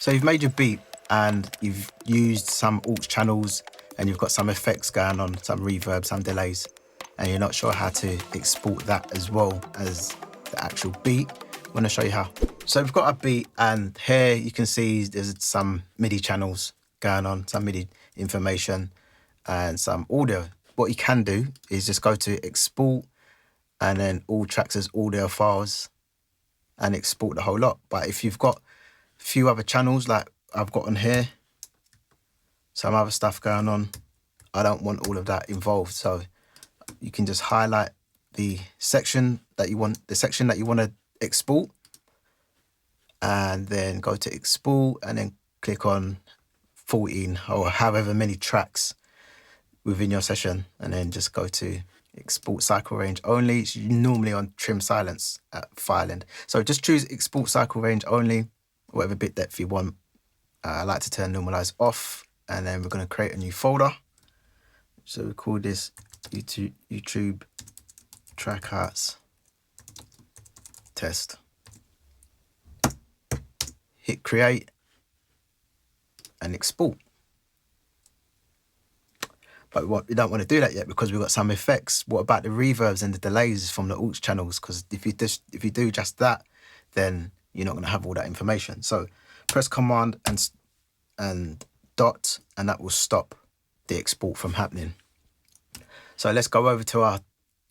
So you've made your beat and you've used some aux channels and you've got some effects going on, some reverb, some delays, and you're not sure how to export that as well as the actual beat. I'm going to show you how. So we've got a beat, and here you can see there's some MIDI channels going on, some MIDI information and some audio. What you can do is just go to export and then all tracks as audio files and export the whole lot. But if you've got a few other channels like I've got on here, some other stuff going on, I don't want all of that involved. So you can just highlight the section that you want, to export, and then go to export and then click on 14 or however many tracks within your session, and then just go to export cycle range only. It's normally on trim silence at file end. So just choose export cycle range only, whatever bit depth you want. I like to turn normalize off, and then we're going to create a new folder. So we call this YouTube TrackOuts test. Hit create and export. But we don't want to do that yet because we've got some effects. What about the reverbs and the delays from the aux channels? Because if you do just that, then you're not going to have all that information. So press Command and dot, and that will stop the export from happening. So let's go over to our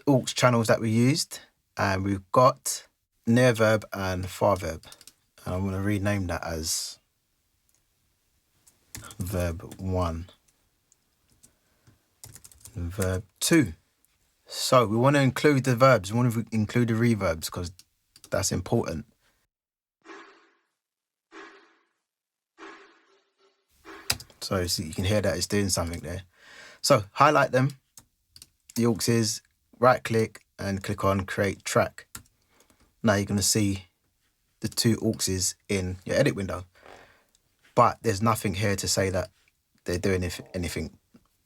aux channels that we used, and we've got near verb and far verb. And I'm going to rename that as verb 1. Verb 2. So we want to include the verbs, we want to include the reverbs because that's important. So you can hear that it's doing something there. So highlight them, the auxes, right click and click on create track. Now you're going to see the two auxes in your edit window, but there's nothing here to say that they're doing anything.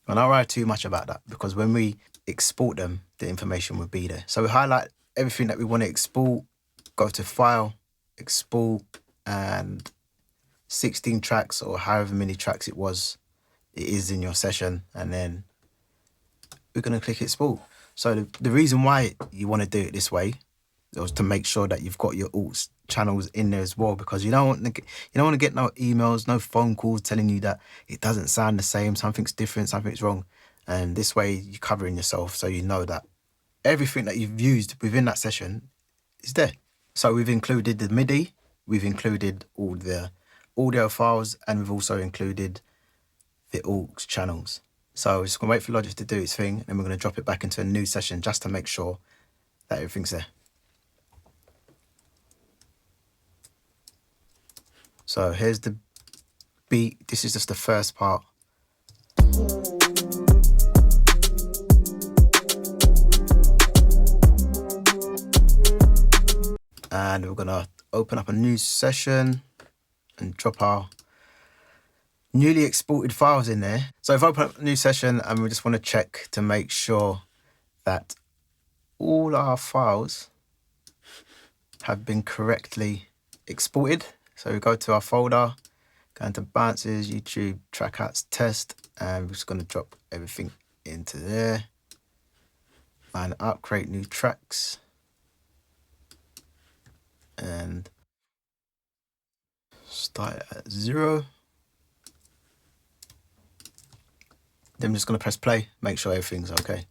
And I don't worry too much about that because when we export them, the information will be there. So we highlight everything that we want to export, go to File, Export, and 16 tracks or however many tracks it is in your session, and then we're going to click Export. So the reason why you want to do it this way is to make sure that you've got your aux channels in there as well, because you don't want to get no emails, no phone calls telling you that it doesn't sound the same, something's different, something's wrong. And this way you're covering yourself, so you know that everything that you've used within that session is there. So we've included the MIDI, we've included all the audio files, and we've also included the aux channels. So we're just going to wait for Logic to do its thing, and we're going to drop it back into a new session just to make sure that everything's there. So here's the beat. This is just the first part. And we're gonna open up a new session and drop our newly exported files in there. So if I open up a new session and we just want to check to make sure that all our files have been correctly exported. So we go to our folder, go into bounces, YouTube TrackOuts test, and we're just going to drop everything into there. Line it up, create new tracks, and start it at 0. Then I'm just going to press play, make sure everything's okay.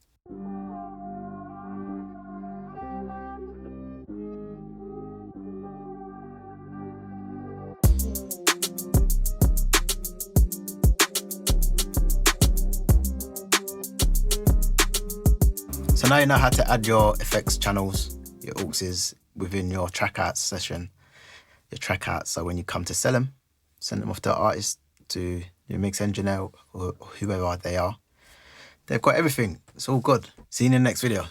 So now you know how to add your effects channels, your auxes within your TrackOuts session, your TrackOuts. So when you come to sell them, send them off to the artist, to your mix engineer or whoever they are. They've got everything. It's all good. See you in the next video.